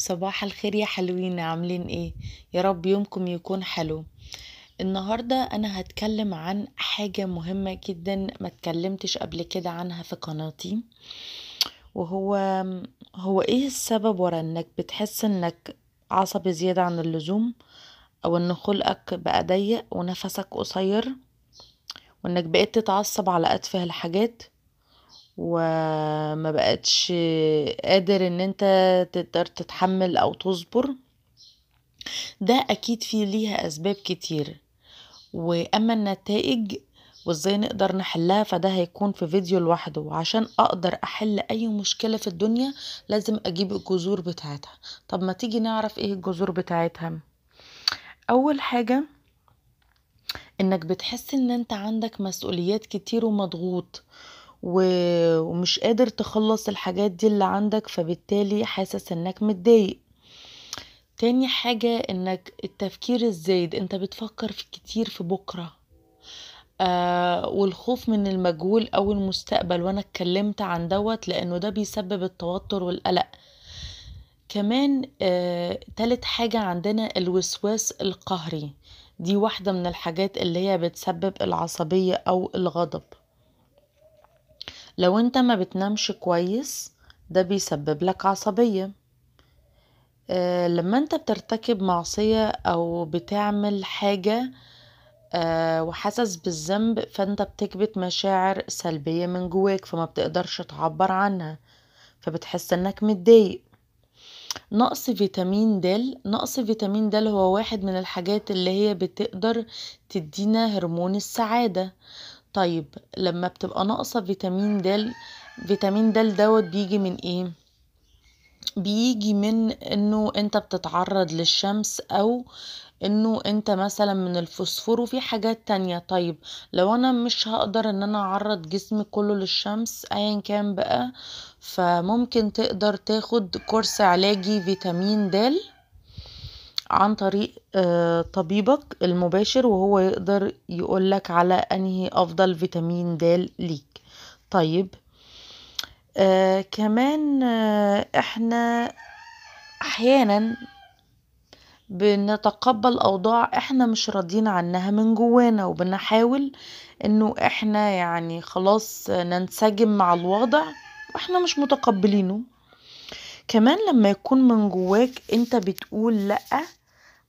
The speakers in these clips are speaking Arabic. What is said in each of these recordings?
صباح الخير يا حلوين، عاملين ايه؟ يا رب يومكم يكون حلو. النهاردة انا هتكلم عن حاجة مهمة جدا ما اتكلمتش قبل كده عنها في قناتي. وهو هو ايه السبب ورا انك بتحس انك عصبي زيادة عن اللزوم، او ان خلقك بقى ضيق ونفسك قصير، وانك بقيت تتعصب على اتفه الحاجات، وما بقتش قادر ان انت تقدر تتحمل او تصبر. ده اكيد فيه ليها اسباب كتير، واما النتائج وازاي نقدر نحلها فده هيكون في فيديو لوحده. وعشان اقدر احل اي مشكلة في الدنيا لازم اجيب الجذور بتاعتها. طب ما تيجي نعرف ايه الجذور بتاعتها؟ اول حاجة انك بتحس ان انت عندك مسؤوليات كتير ومضغوط ومش قادر تخلص الحاجات دي اللي عندك، فبالتالي حاسس انك متضايق. تاني حاجة انك التفكير الزايد، انت بتفكر في كتير في بكرة، والخوف من المجهول او المستقبل، وانا اتكلمت عن دوت لانه ده بيسبب التوتر والقلق. كمان تالت حاجة عندنا الوسواس القهري، دي واحدة من الحاجات اللي هي بتسبب العصبية او الغضب. لو انت ما بتنامش كويس ده بيسبب لك عصبية. لما انت بترتكب معصية او بتعمل حاجة وحاسس بالذنب، فانت بتكبت مشاعر سلبية من جواك فما بتقدرش تعبر عنها، فبتحس انك متضايق. نقص فيتامين د، نقص فيتامين د هو واحد من الحاجات اللي هي بتقدر تدينا هرمون السعادة. طيب لما بتبقى ناقصة فيتامين د، فيتامين د دوت بيجي من ايه؟ بيجي من انه انت بتتعرض للشمس، او انه انت مثلا من الفوسفور وفي حاجات تانية. طيب لو انا مش هقدر ان انا اعرض جسمي كله للشمس ايا كان بقى، فممكن تقدر تاخد كورس علاجي فيتامين د عن طريق طبيبك المباشر، وهو يقدر يقولك على انهي افضل فيتامين د ليك. طيب كمان احنا احيانا بنتقبل اوضاع احنا مش راضيين عنها من جوانا، وبنحاول انه احنا يعني خلاص ننسجم مع الوضع واحنا مش متقبلينه. كمان لما يكون من جواك انت بتقول لأ،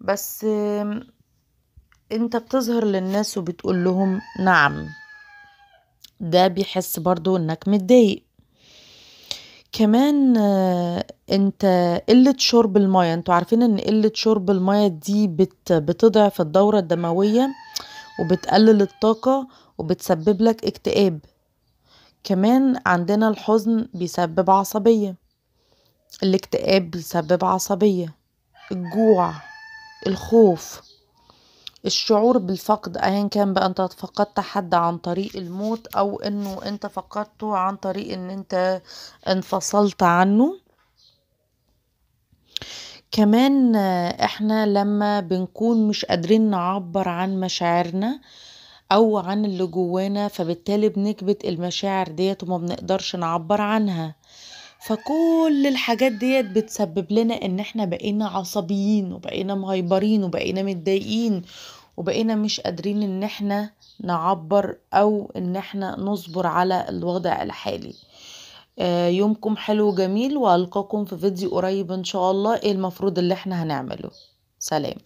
بس انت بتظهر للناس وبتقول لهم نعم، ده بيحس برضو انك متضايق. كمان انت قلة شرب المياه، انتوا عارفين ان قلة شرب المياه دي بتضعف الدورة الدموية وبتقلل الطاقة وبتسبب لك اكتئاب. كمان عندنا الحزن بيسبب عصبية، الاكتئاب بيسبب عصبية، الجوع، الخوف، الشعور بالفقد ايا كان بقى، انت فقدت حد عن طريق الموت او انه انت فقدته عن طريق ان انت انفصلت عنه. كمان احنا لما بنكون مش قادرين نعبر عن مشاعرنا او عن اللي جوانا، فبالتالي بنكبت المشاعر ديت وما بنقدرش نعبر عنها. فكل الحاجات ديت بتسبب لنا ان احنا بقينا عصبيين وبقينا مهيبرين وبقينا متضايقين وبقينا مش قادرين ان احنا نعبر او ان احنا نصبر على الوضع الحالي. يومكم حلو وجميل، والقاكم في فيديو قريب ان شاء الله ايه المفروض اللي احنا هنعمله. سلام.